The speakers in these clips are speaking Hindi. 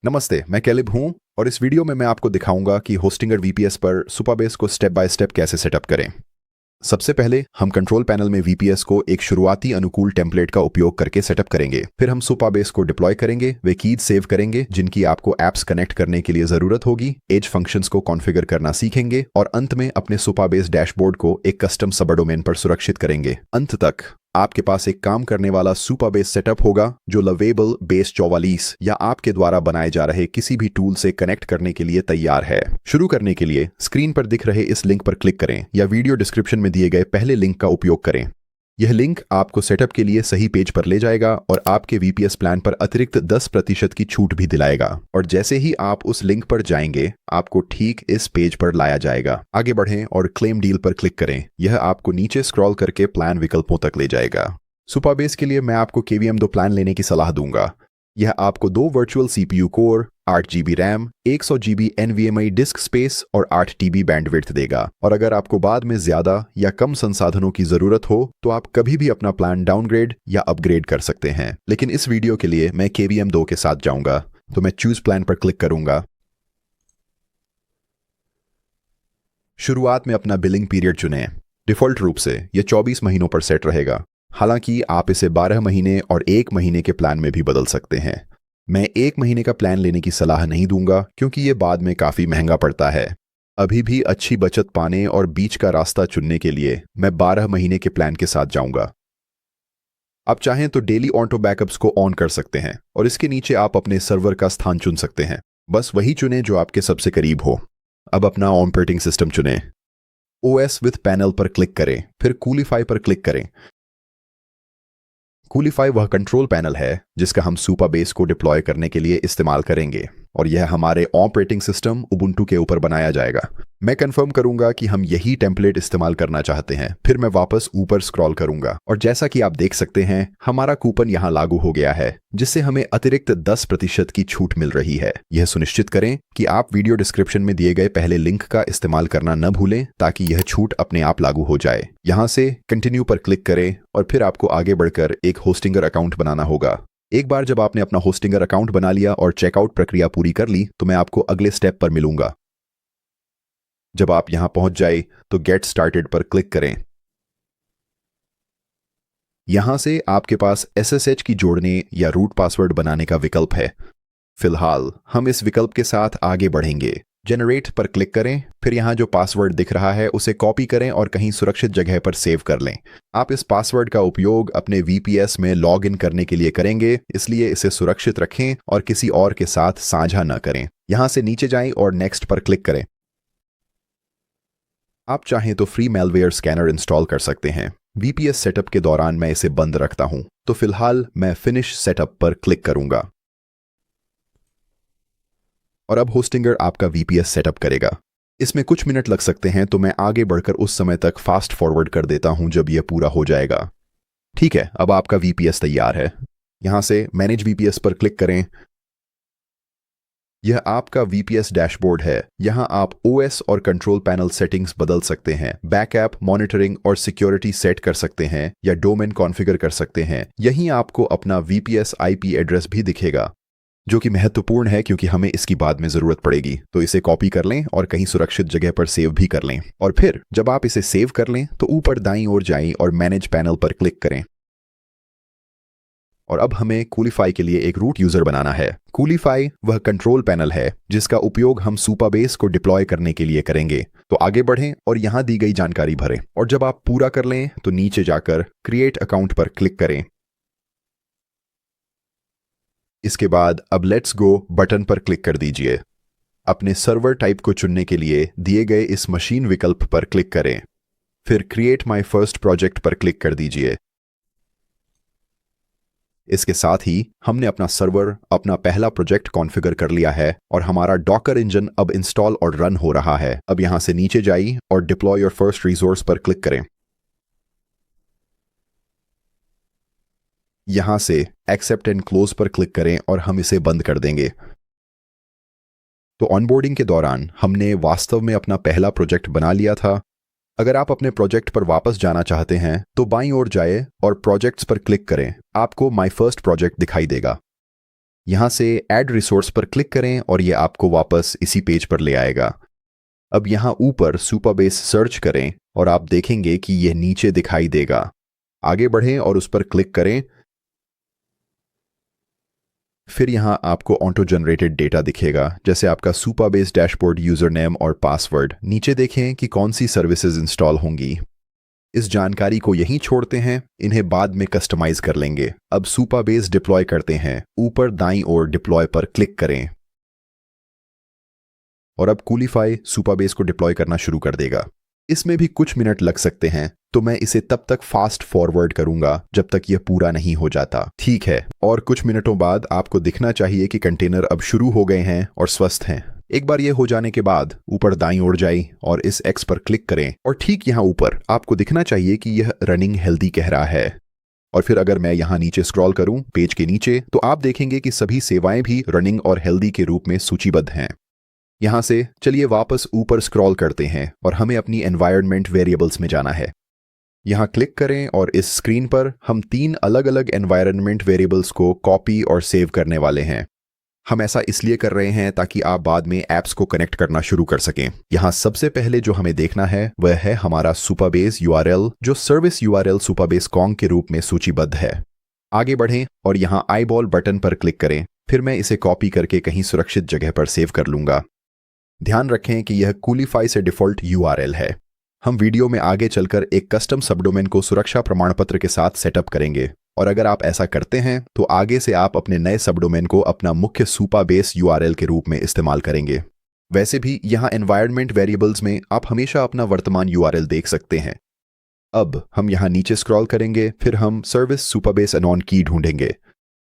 नमस्ते, मैं कैलिब हूं और इस वीडियो में मैं आपको दिखाऊंगा कि होस्टिंगर वीपीएस पर सुपाबेस को स्टेप बाय स्टेप कैसे सेटअप करें। सबसे पहले हम कंट्रोल पैनल में वीपीएस को एक शुरुआती अनुकूल टेम्पलेट का उपयोग करके सेटअप करेंगे। फिर हम सुपाबेस को डिप्लॉय करेंगे, वे कीज सेव करेंगे जिनकी आपको एप्स कनेक्ट करने के लिए जरूरत होगी, एज फंक्शंस को कॉन्फ़िगर करना सीखेंगे और अंत में अपने सुपाबेस डैशबोर्ड को एक कस्टम सबडोमेन पर सुरक्षित करेंगे। अंत तक आपके पास एक काम करने वाला सुपाबेस सेटअप होगा जो लवेबल बेस 44 या आपके द्वारा बनाए जा रहे किसी भी टूल से कनेक्ट करने के लिए तैयार है। शुरू करने के लिए स्क्रीन पर दिख रहे इस लिंक पर क्लिक करें या वीडियो डिस्क्रिप्शन में दिए गए पहले लिंक का उपयोग करें। यह लिंक आपको सेटअप के लिए सही पेज पर ले जाएगा और आपके वीपीएस प्लान पर अतिरिक्त 10% की छूट भी दिलाएगा। और जैसे ही आप उस लिंक पर जाएंगे आपको ठीक इस पेज पर लाया जाएगा। आगे बढ़ें और क्लेम डील पर क्लिक करें। यह आपको नीचे स्क्रॉल करके प्लान विकल्पों तक ले जाएगा। सुपाबेस के लिए मैं आपको KVM2 प्लान लेने की सलाह दूंगा। यह आपको 2 virtual CPU core, 8 GB RAM, 100 GB NVMe disc space और 8 TB बैंडविड्थ देगा। और अगर आपको बाद में ज्यादा या कम संसाधनों की जरूरत हो तो आप कभी भी अपना प्लान डाउनग्रेड या अपग्रेड कर सकते हैं। लेकिन इस वीडियो के लिए मैं KVM2 के साथ जाऊंगा, तो मैं चूज प्लान पर क्लिक करूंगा। शुरुआत में अपना बिलिंग पीरियड चुनें। डिफॉल्ट रूप से यह 24 महीनों पर सेट रहेगा, हालांकि आप इसे 12 महीने और 1 महीने के प्लान में भी बदल सकते हैं। मैं 1 महीने का प्लान लेने की सलाह नहीं दूंगा क्योंकि यह बाद में काफी महंगा पड़ता है। अभी भी अच्छी बचत पाने और बीच का रास्ता चुनने के लिए मैं 12 महीने के प्लान के साथ जाऊंगा। आप चाहें तो डेली ऑटो बैकअप्स को ऑन कर सकते हैं और इसके नीचे आप अपने सर्वर का स्थान चुन सकते हैं। बस वही चुनें जो आपके सबसे करीब हो। अब अपना ऑपरेटिंग सिस्टम चुनें। OS विथ पैनल पर क्लिक करें, फिर कूलीफाई पर क्लिक करें। कूलीफाई वह कंट्रोल पैनल है जिसका हम सुपाबेस को डिप्लॉय करने के लिए इस्तेमाल करेंगे और यह हमारे ऑपरेटिंग सिस्टम उबुंटू के ऊपर बनाया जाएगा। मैं कंफर्म करूंगा कि हम यही टेम्पलेट इस्तेमाल करना चाहते हैं, फिर मैं वापस ऊपर स्क्रॉल करूंगा और जैसा कि आप देख सकते हैं हमारा कूपन यहां लागू हो गया है जिससे हमें अतिरिक्त 10% की छूट मिल रही है। यह सुनिश्चित करें कि आप वीडियो डिस्क्रिप्शन में दिए गए पहले लिंक का इस्तेमाल करना न भूलें ताकि यह छूट अपने आप लागू हो जाए। यहां से कंटिन्यू पर क्लिक करें और फिर आपको आगे बढ़कर एक होस्टिंगर अकाउंट बनाना होगा। एक बार जब आपने अपना होस्टिंगर अकाउंट बना लिया और चेकआउट प्रक्रिया पूरी कर ली तो मैं आपको अगले स्टेप पर मिलूंगा। जब आप यहां पहुंच जाए तो गेट स्टार्टेड पर क्लिक करें। यहां से आपके पास SSH की जोड़ने या रूट पासवर्ड बनाने का विकल्प है। फिलहाल हम इस विकल्प के साथ आगे बढ़ेंगे। जनरेट पर क्लिक करें, फिर यहां जो पासवर्ड दिख रहा है उसे कॉपी करें और कहीं सुरक्षित जगह पर सेव कर लें। आप इस पासवर्ड का उपयोग अपने VPS में लॉग इन करने के लिए करेंगे, इसलिए इसे सुरक्षित रखें और किसी और के साथ साझा न करें। यहां से नीचे जाएं और नेक्स्ट पर क्लिक करें। आप चाहें तो फ्री मेलवेयर स्कैनर इंस्टॉल कर सकते हैं। VPS सेटअप के दौरान मैं इसे बंद रखता हूं, तो फिलहाल मैं फिनिश सेटअप पर क्लिक करूंगा और अब होस्टिंगर आपका VPS सेटअप करेगा। इसमें कुछ मिनट लग सकते हैं, तो मैं आगे बढ़कर उस समय तक फास्ट फॉरवर्ड कर देता हूं जब यह पूरा हो जाएगा। ठीक है, अब आपका VPS तैयार है। यहां से मैनेज VPS पर क्लिक करें। यह आपका VPS डैशबोर्ड है। यहां आप OS और कंट्रोल पैनल सेटिंग्स बदल सकते हैं, बैकअप, मॉनिटरिंग और सिक्योरिटी सेट कर सकते हैं या डोमेन कॉन्फ़िगर कर सकते हैं। यहीं आपको अपना VPS IP एड्रेस भी दिखेगा, जो कि महत्वपूर्ण है क्योंकि हमें इसकी बाद में जरूरत पड़ेगी। तो इसे कॉपी कर लें और कहीं सुरक्षित जगह पर सेव भी कर लें। और फिर जब आप इसे सेव कर लें तो ऊपर दाईं ओर जाएं और मैनेज पैनल पर क्लिक करें। और अब हमें कूलीफाई के लिए एक रूट यूजर बनाना है। कूलीफाई वह कंट्रोल पैनल है जिसका उपयोग हम सुपाबेस को डिप्लॉय करने के लिए करेंगे। तो आगे बढ़ें और यहां दी गई जानकारी भरें और जब आप पूरा कर लें तो नीचे जाकर क्रिएट अकाउंट पर क्लिक करें। इसके बाद अब लेट्स गो बटन पर क्लिक कर दीजिए। अपने सर्वर टाइप को चुनने के लिए दिए गए इस मशीन विकल्प पर क्लिक करें, फिर क्रिएट माय फर्स्ट प्रोजेक्ट पर क्लिक कर दीजिए। इसके साथ ही हमने अपना सर्वर, अपना पहला प्रोजेक्ट कॉन्फ़िगर कर लिया है और हमारा डॉकर इंजन अब इंस्टॉल और रन हो रहा है। अब यहां से नीचे जाइए और डिप्लॉय योर फर्स्ट रिसोर्स पर क्लिक करें। यहां से एक्सेप्ट एंड क्लोज पर क्लिक करें और हम इसे बंद कर देंगे। तो ऑनबोर्डिंग के दौरान हमने वास्तव में अपना पहला प्रोजेक्ट बना लिया था। अगर आप अपने प्रोजेक्ट पर वापस जाना चाहते हैं तो बाईं ओर जाएं और प्रोजेक्ट्स पर क्लिक करें। आपको माय फर्स्ट प्रोजेक्ट दिखाई देगा। यहाँ से ऐड रिसोर्स पर क्लिक करें और ये आपको वापस इसी पेज पर ले आएगा। अब यहाँ ऊपर सुपरबेस सर्च करें और आप देखेंगे कि यह नीचे दिखाई देगा। आगे बढ़ें और उस पर क्लिक करें। फिर यहाँ आपको ऑटो जनरेटेड डेटा दिखेगा, जैसे आपका सुपरबेस डैशबोर्ड यूजर नेम और पासवर्ड। नीचे देखें कि कौन सी सर्विसेज इंस्टॉल होंगी। इस जानकारी को यहीं छोड़ते हैं, इन्हें बाद में कस्टमाइज कर लेंगे। अब सुपरबेस डिप्लॉय करते हैं। ऊपर दाईं ओर डिप्लॉय पर क्लिक करें और अब कूलीफाई सुपरबेस को डिप्लॉय करना शुरू कर देगा। इसमें भी कुछ मिनट लग सकते हैं, तो मैं इसे तब तक फास्ट फॉरवर्ड करूंगा जब तक यह पूरा नहीं हो जाता। ठीक है, और कुछ मिनटों बाद आपको दिखना चाहिए कि कंटेनर अब शुरू हो गए हैं और स्वस्थ हैं। एक बार यह हो जाने के बाद ऊपर दाईं ओर जाएं और इस एक्स पर क्लिक करें और ठीक यहां ऊपर आपको दिखना चाहिए कि यह रनिंग हेल्दी कह रहा है। और फिर अगर मैं यहां नीचे स्क्रॉल करूं पेज के नीचे, तो आप देखेंगे कि सभी सेवाएं भी रनिंग और हेल्दी के रूप में सूचीबद्ध हैं। यहां से चलिए वापस ऊपर स्क्रॉल करते हैं और हमें अपनी एनवायरनमेंट वेरिएबल्स में जाना है। यहां क्लिक करें और इस स्क्रीन पर हम 3 अलग अलग एनवायरनमेंट वेरिएबल्स को कॉपी और सेव करने वाले हैं। हम ऐसा इसलिए कर रहे हैं ताकि आप बाद में ऐप्स को कनेक्ट करना शुरू कर सकें। यहां सबसे पहले जो हमें देखना है वह है हमारा सुपरबेस यूआरएल, जो सर्विस यूआरएल सुपरबेस कॉन्ग के रूप में सूचीबद्ध है। आगे बढ़ें और यहां आईबॉल बटन पर क्लिक करें। फिर मैं इसे कॉपी करके कहीं सुरक्षित जगह पर सेव कर लूंगा। ध्यान रखें कि यह कूलीफाई से डिफॉल्ट यूआरएल है। हम वीडियो में आगे चलकर एक कस्टम सबडोमेन को सुरक्षा प्रमाण पत्र के साथ सेटअप करेंगे, और अगर आप ऐसा करते हैं तो आगे से आप अपने नए सबडोमेन को अपना मुख्य सुपरबेस यूआरएल के रूप में इस्तेमाल करेंगे। वैसे भी यहाँ एनवायरनमेंट वेरिएबल्स में आप हमेशा अपना वर्तमान यूआरएल देख सकते हैं। अब हम यहाँ नीचे स्क्रॉल करेंगे, फिर हम सर्विस सुपरबेस अनॉन की ढूंढेंगे।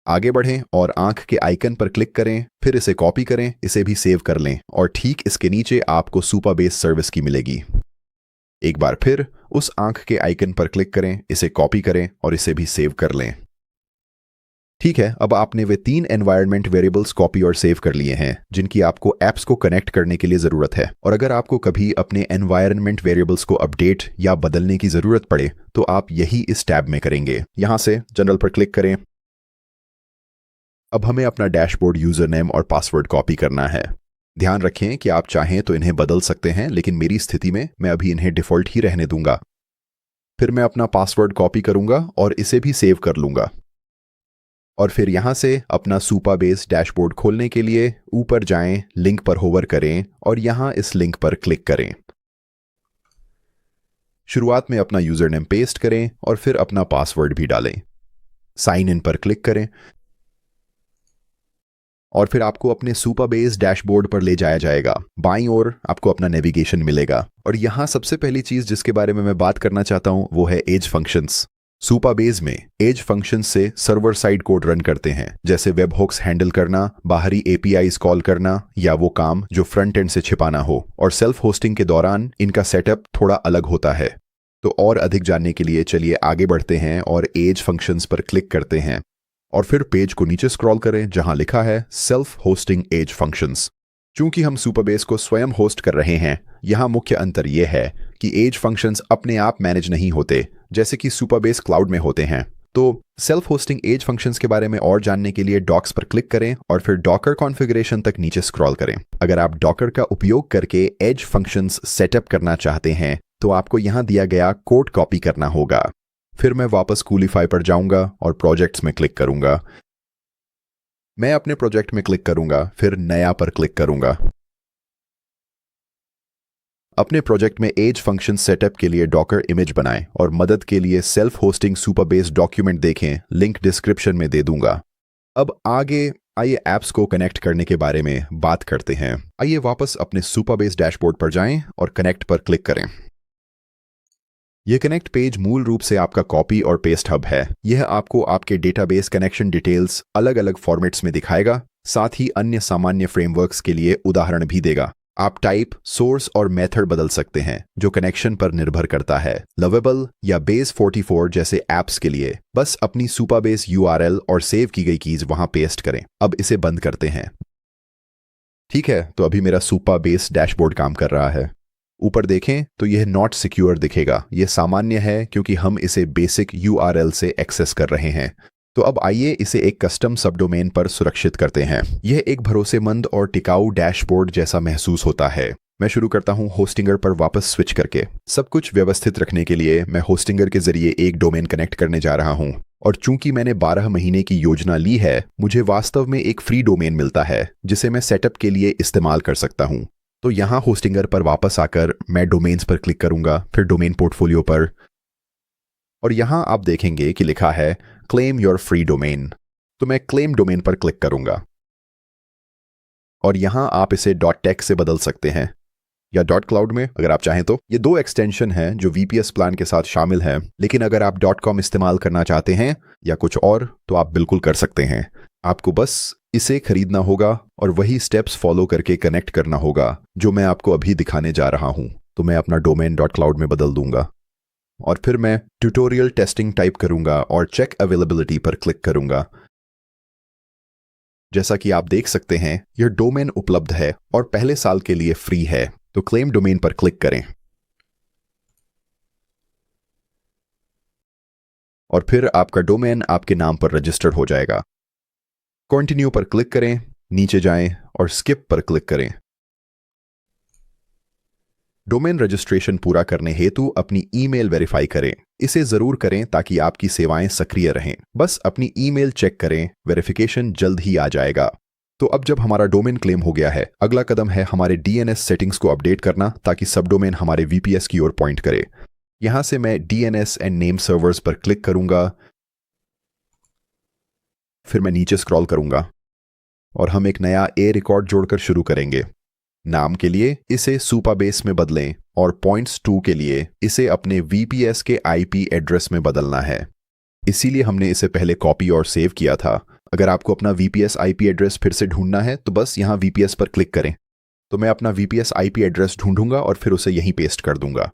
आगे बढ़ें और आंख के आइकन पर क्लिक करें, फिर इसे कॉपी करें, इसे भी सेव कर लें और ठीक इसके नीचे आपको सुपरबेस सर्विस की मिलेगी। एक बार फिर उस आंख के आइकन पर क्लिक करें, इसे कॉपी करें और इसे भी सेव कर लें। ठीक है, अब आपने वे 3 एनवायरनमेंट वेरिएबल्स कॉपी और सेव कर लिए हैं जिनकी आपको ऐप्स को कनेक्ट करने के लिए जरूरत है। और अगर आपको कभी अपने एनवायरनमेंट वेरिएबल्स को अपडेट या बदलने की जरूरत पड़े तो आप यही इस टैब में करेंगे। यहां से जनरल पर क्लिक करें। अब हमें अपना डैशबोर्ड यूजर नेम और पासवर्ड कॉपी करना है। ध्यान रखें कि आप चाहें तो इन्हें बदल सकते हैं, लेकिन मेरी स्थिति में मैं अभी इन्हें डिफॉल्ट ही रहने दूंगा। फिर मैं अपना पासवर्ड कॉपी करूंगा और इसे भी सेव कर लूंगा। और फिर यहां से अपना सुपरबेस डैशबोर्ड खोलने के लिए ऊपर जाएं, लिंक पर होवर करें और यहां इस लिंक पर क्लिक करें। शुरुआत में अपना यूजर नेम पेस्ट करें और फिर अपना पासवर्ड भी डालें। साइन इन पर क्लिक करें और फिर आपको अपने सुपरबेस डैशबोर्ड पर ले जाया जाएगा। बाईं ओर आपको अपना नेविगेशन मिलेगा और यहाँ सबसे पहली चीज जिसके बारे में मैं बात करना चाहता हूँ वो है एज फंक्शंस। सुपरबेस में एज फंक्शंस से सर्वर साइड कोड रन करते हैं, जैसे वेब हुक्स हैंडल करना, बाहरी एपीआईज कॉल करना या वो काम जो फ्रंट एंड से छिपाना हो। और सेल्फ होस्टिंग के दौरान इनका सेटअप थोड़ा अलग होता है। तो और अधिक जानने के लिए चलिए आगे बढ़ते हैं और एज फंक्शंस पर क्लिक करते हैं और फिर पेज को नीचे स्क्रॉल करें जहां लिखा है सेल्फ होस्टिंग एज फंक्शंस। चूंकि हम सुपरबेस को स्वयं होस्ट कर रहे हैं, यहां मुख्य अंतर यह है कि एज फंक्शंस अपने आप मैनेज नहीं होते जैसे कि सुपरबेस क्लाउड में होते हैं। तो सेल्फ होस्टिंग एज फंक्शंस के बारे में और जानने के लिए डॉक्स पर क्लिक करें और फिर डॉकर कॉन्फ़िगरेशन तक नीचे स्क्रॉल करें। अगर आप डॉकर का उपयोग करके एज फंक्शंस सेटअप करना चाहते हैं तो आपको यहां दिया गया कोड कॉपी करना होगा। फिर मैं वापस कूलीफाई पर जाऊंगा और प्रोजेक्ट्स में क्लिक करूंगा। मैं अपने प्रोजेक्ट में क्लिक करूंगा, फिर नया पर क्लिक करूंगा। अपने प्रोजेक्ट में एज फंक्शन सेटअप के लिए डॉकर इमेज बनाएं और मदद के लिए सेल्फ होस्टिंग सुपरबेस डॉक्यूमेंट देखें, लिंक डिस्क्रिप्शन में दे दूंगा। अब आगे आइए ऐप्स को कनेक्ट करने के बारे में बात करते हैं। आइए वापस अपने सुपरबेस डैशबोर्ड पर जाएं और कनेक्ट पर क्लिक करें। यह कनेक्ट पेज मूल रूप से आपका कॉपी और पेस्ट हब है। यह आपको आपके डेटाबेस कनेक्शन डिटेल्स अलग अलग फॉर्मेट्स में दिखाएगा, साथ ही अन्य सामान्य फ्रेमवर्क्स के लिए उदाहरण भी देगा। आप टाइप, सोर्स और मेथड बदल सकते हैं जो कनेक्शन पर निर्भर करता है। लवेबल या बेस 44 जैसे ऐप्स के लिए बस अपनी सुपरबेस यूआरएल और सेव की गई कीज वहां पेस्ट करें। अब इसे बंद करते हैं। ठीक है, तो अभी मेरा सुपरबेस डैशबोर्ड काम कर रहा है। ऊपर देखें तो यह नॉट सिक्योर दिखेगा। यह सामान्य है क्योंकि हम इसे बेसिक यूआरएल से एक्सेस कर रहे हैं। तो अब आइए इसे एक कस्टम सबडोमेन पर सुरक्षित करते हैं। यह एक भरोसेमंद और टिकाऊ डैशबोर्ड जैसा महसूस होता है। मैं शुरू करता हूं होस्टिंगर पर वापस स्विच करके। सब कुछ व्यवस्थित रखने के लिए मैं होस्टिंगर के जरिए एक डोमेन कनेक्ट करने जा रहा हूं। और चूंकि मैंने 12 महीने की योजना ली है, मुझे वास्तव में एक फ्री डोमेन मिलता है जिसे मैं सेटअप के लिए इस्तेमाल कर सकता हूं। तो यहां होस्टिंगर पर वापस आकर मैं डोमेन्स पर क्लिक करूंगा, फिर डोमेन पोर्टफोलियो पर, और यहां आप देखेंगे कि लिखा है क्लेम योर फ्री डोमेन। तो मैं क्लेम डोमेन पर क्लिक करूंगा और यहां आप इसे .tech से बदल सकते हैं या .cloud में अगर आप चाहें तो। ये 2 एक्सटेंशन हैं जो VPS प्लान के साथ शामिल हैं, लेकिन अगर आप .com इस्तेमाल करना चाहते हैं या कुछ और तो आप बिल्कुल कर सकते हैं। आपको बस इसे खरीदना होगा और वही स्टेप्स फॉलो करके कनेक्ट करना होगा जो मैं आपको अभी दिखाने जा रहा हूं। तो मैं अपना डोमेन .cloud में बदल दूंगा और फिर मैं ट्यूटोरियल टेस्टिंग टाइप करूंगा और चेक अवेलेबिलिटी पर क्लिक करूंगा। जैसा कि आप देख सकते हैं, यह डोमेन उपलब्ध है और पहले साल के लिए फ्री है। तो क्लेम डोमेन पर क्लिक करें और फिर आपका डोमेन आपके नाम पर रजिस्टर्ड हो जाएगा। कंटिन्यू पर क्लिक करें, नीचे जाएं और स्किप पर क्लिक करें। डोमेन रजिस्ट्रेशन पूरा करने हेतु अपनी ईमेल वेरीफाई करें। इसे जरूर करें ताकि आपकी सेवाएं सक्रिय रहें। बस अपनी ईमेल चेक करें, वेरिफिकेशन जल्द ही आ जाएगा। तो अब जब हमारा डोमेन क्लेम हो गया है, अगला कदम है हमारे DNS सेटिंग्स को अपडेट करना ताकि सब डोमेन हमारे VPS की ओर पॉइंट करे। यहां से मैं DNS एंड नेम सर्वर्स पर क्लिक करूंगा, फिर मैं नीचे स्क्रॉल करूंगा और हम एक नया रिकॉर्ड जोड़कर शुरू करेंगे। नाम के लिए इसे सुपाबेस में बदलें और points2 के लिए इसे अपने VPS के IP एड्रेस में बदलना है। इसीलिए हमने इसे पहले कॉपी और सेव किया था। अगर आपको अपना VPS IP एड्रेस फिर से ढूंढना है तो बस यहां VPS पर क्लिक करें। तो मैं अपना VPS IP एड्रेस ढूंढूंगा और फिर उसे यहीं पेस्ट कर दूंगा।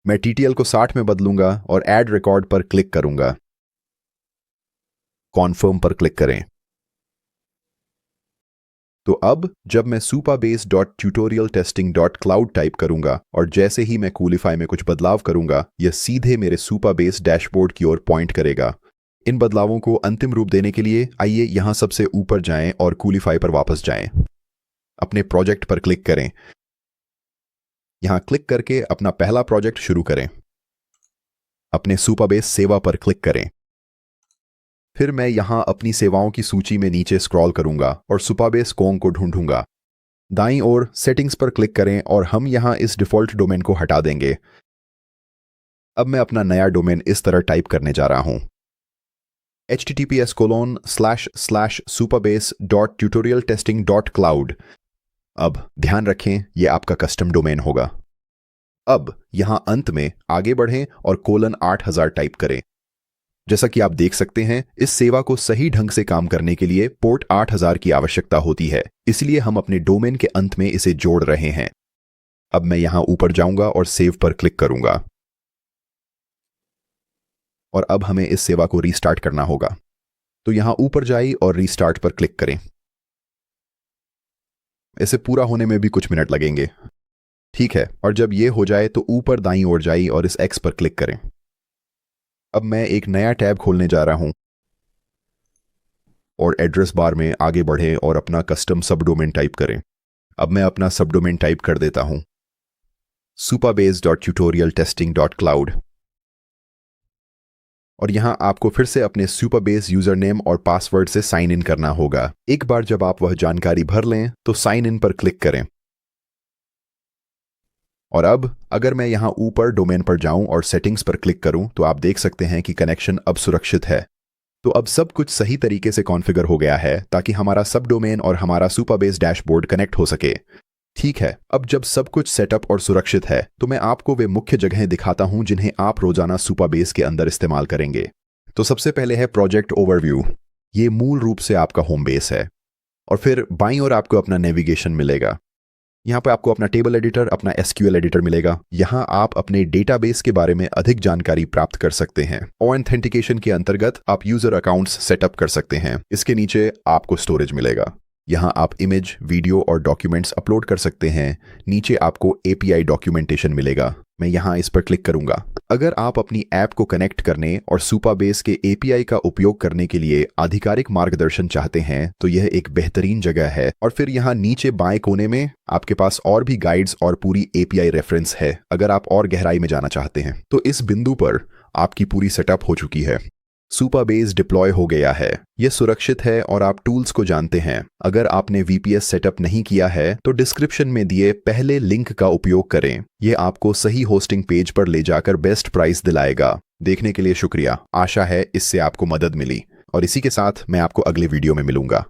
मैं TTL को 60 में बदलूंगा और ऐड रिकॉर्ड पर क्लिक करूंगा। कॉन्फर्म पर क्लिक करें। तो अब जब मैं supabase.tutorialtesting.cloud टाइप करूंगा और जैसे ही मैं कूलिफाई में कुछ बदलाव करूंगा, यह सीधे मेरे सुपाबेस डैशबोर्ड की ओर पॉइंट करेगा। इन बदलावों को अंतिम रूप देने के लिए आइए यहां सबसे ऊपर जाएं और कूलिफाई पर वापस जाएं। अपने प्रोजेक्ट पर क्लिक करें। यहां क्लिक करके अपना पहला प्रोजेक्ट शुरू करें। अपने सुपाबेस सेवा पर क्लिक करें। फिर मैं यहां अपनी सेवाओं की सूची में नीचे स्क्रॉल करूंगा और सुपाबेस कोंग को ढूंढूंगा। दाईं ओर सेटिंग्स पर क्लिक करें और हम यहां इस डिफॉल्ट डोमेन को हटा देंगे। अब मैं अपना नया डोमेन इस तरह टाइप करने जा रहा हूं, https://supabase.tutorialtesting.cloud। अब ध्यान रखें, यह आपका कस्टम डोमेन होगा। अब यहां अंत में आगे बढ़ें और :8000 टाइप करें। जैसा कि आप देख सकते हैं, इस सेवा को सही ढंग से काम करने के लिए पोर्ट 8000 की आवश्यकता होती है, इसलिए हम अपने डोमेन के अंत में इसे जोड़ रहे हैं। अब मैं यहां ऊपर जाऊंगा और सेव पर क्लिक करूंगा और अब हमें इस सेवा को रीस्टार्ट करना होगा। तो यहां ऊपर जाइए और रीस्टार्ट पर क्लिक करें। इसे पूरा होने में भी कुछ मिनट लगेंगे। ठीक है, और जब यह हो जाए तो ऊपर दाईं ओर जाइए और इस X पर क्लिक करें। अब मैं एक नया टैब खोलने जा रहा हूं और एड्रेस बार में आगे बढ़ें और अपना कस्टम सबडोमेन टाइप करें। अब मैं अपना सबडोमेन टाइप कर देता हूं, supabase.tutorialtesting.cloud। और यहां आपको फिर से अपने सुपाबेस यूजर नेम और पासवर्ड से साइन इन करना होगा। एक बार जब आप वह जानकारी भर लें तो साइन इन पर क्लिक करें। और अब अगर मैं यहां ऊपर डोमेन पर जाऊं और सेटिंग्स पर क्लिक करूं तो आप देख सकते हैं कि कनेक्शन अब सुरक्षित है। तो अब सब कुछ सही तरीके से कॉन्फ़िगर हो गया है ताकि हमारा सब डोमेन और हमारा सुपाबेस डैशबोर्ड कनेक्ट हो सके। ठीक है, अब जब सब कुछ सेटअप और सुरक्षित है तो मैं आपको वे मुख्य जगहें दिखाता हूं जिन्हें आप रोजाना सुपाबेस के अंदर इस्तेमाल करेंगे। तो सबसे पहले है प्रोजेक्ट ओवरव्यू। ये मूल रूप से आपका होम बेस है। और फिर बाईं ओर आपको अपना नेविगेशन मिलेगा। यहाँ पे आपको अपना टेबल एडिटर, अपना SQL एडिटर मिलेगा। यहाँ आप अपने डेटाबेस के बारे में अधिक जानकारी प्राप्त कर सकते हैं। ऑथेंटिकेशन के अंतर्गत आप यूजर अकाउंट्स सेटअप कर सकते हैं। इसके नीचे आपको स्टोरेज मिलेगा। यहाँ आप इमेज, वीडियो और डॉक्यूमेंट्स अपलोड कर सकते हैं। नीचे आपको API डॉक्यूमेंटेशन मिलेगा। मैं यहाँ इस पर क्लिक करूंगा। अगर आप अपनी ऐप को कनेक्ट करने और सुपाबेस के API का उपयोग करने के लिए आधिकारिक मार्गदर्शन चाहते हैं तो यह एक बेहतरीन जगह है। और फिर यहाँ नीचे बाएं कोने में आपके पास और भी गाइड्स और पूरी API रेफरेंस है अगर आप और गहराई में जाना चाहते हैं। तो इस बिंदु पर आपकी पूरी सेटअप हो चुकी है। सुपाबेस डिप्लॉय हो गया है। यह सुरक्षित है और आप टूल्स को जानते हैं। अगर आपने VPS सेटअप नहीं किया है तो डिस्क्रिप्शन में दिए पहले लिंक का उपयोग करें। यह आपको सही होस्टिंग पेज पर ले जाकर बेस्ट प्राइस दिलाएगा। देखने के लिए शुक्रिया। आशा है इससे आपको मदद मिली और इसी के साथ मैं आपको अगले वीडियो में मिलूंगा।